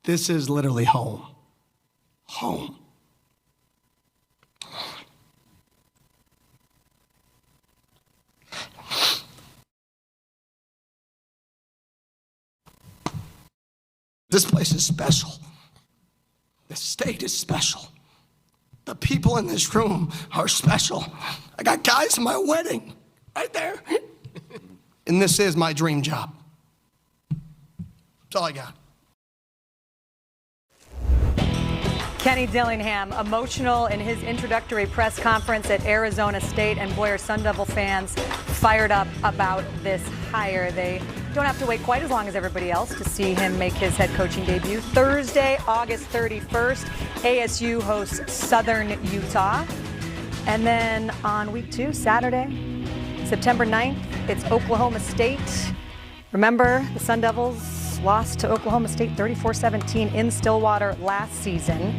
This is literally home. Home. This place is special. This state is special. The people in this room are special. I got guys in my wedding right there. And this is my dream job. That's all I got. Kenny Dillingham, emotional in his introductory press conference at Arizona State, and boy, are Sun Devil fans fired up about this hire. They don't have to wait quite as long as everybody else to see him make his head coaching debut. Thursday, August 31st, ASU hosts Southern Utah. And then on week 2, Saturday, September 9th, it's Oklahoma State. Remember, the Sun Devils lost to Oklahoma State 34-17 in Stillwater last season.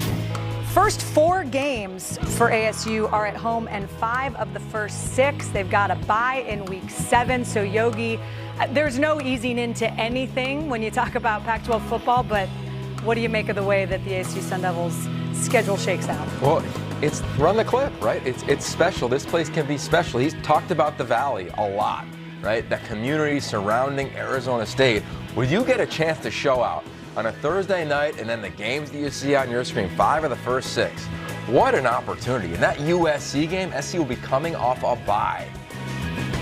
First 4 games for ASU are at home, and 5 of the first 6. They've got a bye in week 7. So, Yogi, there's no easing into anything when you talk about Pac-12 football, but what do you make of the way that the ASU Sun Devils schedule shakes out? Well, it's run the clip, right? It's special. This place can be special. He's talked about the Valley a lot, right? The community surrounding Arizona State. Will you get a chance to show out on a Thursday night, and then the games that you see on your screen, 5 of the first 6? What an opportunity. In that USC game, SC will be coming off a bye.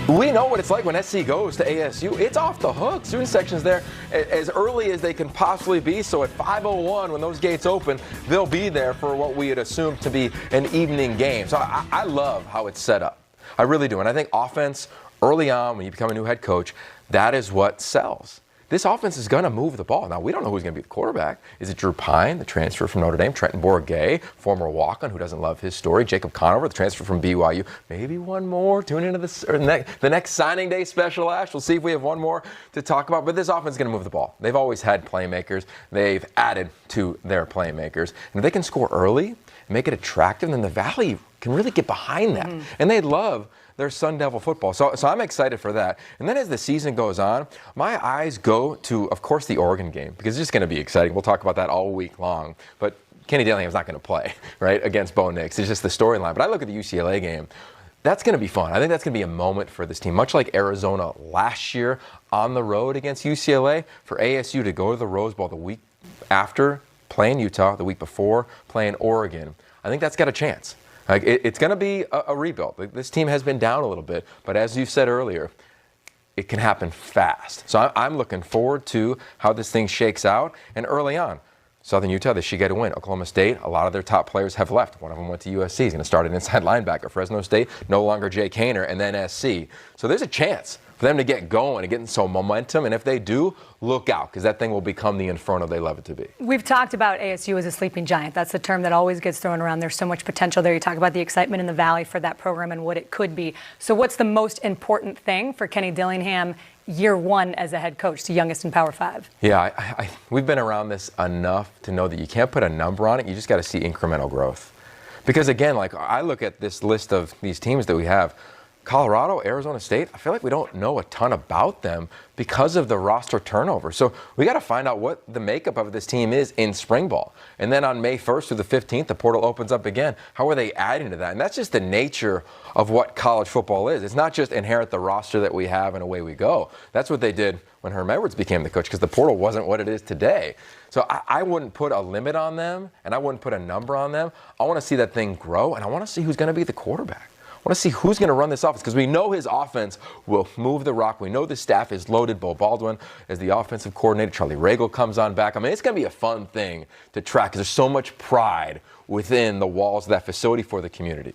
We know what it's like when SC goes to ASU. It's off the hook. Student section's there as early as they can possibly be. So at 5:01, when those gates open, they'll be there for what we had assumed to be an evening game. So I love how it's set up. I really do. And I think offense, early on, when you become a new head coach, that is what sells. This offense is going to move the ball. Now, we don't know who's going to be the quarterback. Is it Drew Pine, the transfer from Notre Dame? Trenton Bourguet, former walk-on, who doesn't love his story? Jacob Conover, the transfer from BYU. Maybe one more. Tune into the next signing day special, Ash. We'll see if we have one more to talk about. But this offense is going to move the ball. They've always had playmakers. They've added to their playmakers. And if they can score early and make it attractive, then the Valley can really get behind that. And they love their Sun Devil football. So I'm excited for that. And then as the season goes on, my eyes go to, of course, the Oregon game, because it's just going to be exciting. We'll talk about that all week long. But Kenny Dillingham's not going to play, right, against Bo Nix. It's just the storyline. But I look at the UCLA game. That's going to be fun. I think that's going to be a moment for this team, much like Arizona last year on the road against UCLA, for ASU to go to the Rose Bowl the week after playing Utah, the week before playing Oregon. I think that's got a chance. It's going to be a rebuild. This team has been down a little bit, but as you said earlier, it can happen fast. So I'm looking forward to how this thing shakes out. And early on, Southern Utah, they should get a win. Oklahoma State, a lot of their top players have left. One of them went to USC. He's going to start an inside linebacker. Fresno State, no longer Jake Haener, and then SC. So there's a chance for them to get going and getting some momentum. And if they do, look out, because that thing will become the inferno they love it to be. We've talked about ASU as a sleeping giant. That's the term that always gets thrown around. There's so much potential there. You talk about the excitement in the Valley for that program and what it could be. So what's the most important thing for Kenny Dillingham year 1 as a head coach, the youngest in Power 5? Yeah, we've been around this enough to know that you can't put a number on it. You just got to see incremental growth. Because again, like I look at this list of these teams that we have, Colorado, Arizona State, I feel like we don't know a ton about them because of the roster turnover. So we got to find out what the makeup of this team is in spring ball. And then on May 1st through the 15th, the portal opens up again. How are they adding to that? And that's just the nature of what college football is. It's not just inherit the roster that we have and away we go. That's what they did when Herm Edwards became the coach, because the portal wasn't what it is today. So I wouldn't put a limit on them, and I wouldn't put a number on them. I want to see that thing grow, and I want to see who's going to be the quarterback. I want to see who's going to run this offense, because we know his offense will move the rock. We know the staff is loaded. Beau Baldwin is the offensive coordinator. Charlie Ragle comes on back. I mean, it's going to be a fun thing to track, because there's so much pride within the walls of that facility for the community.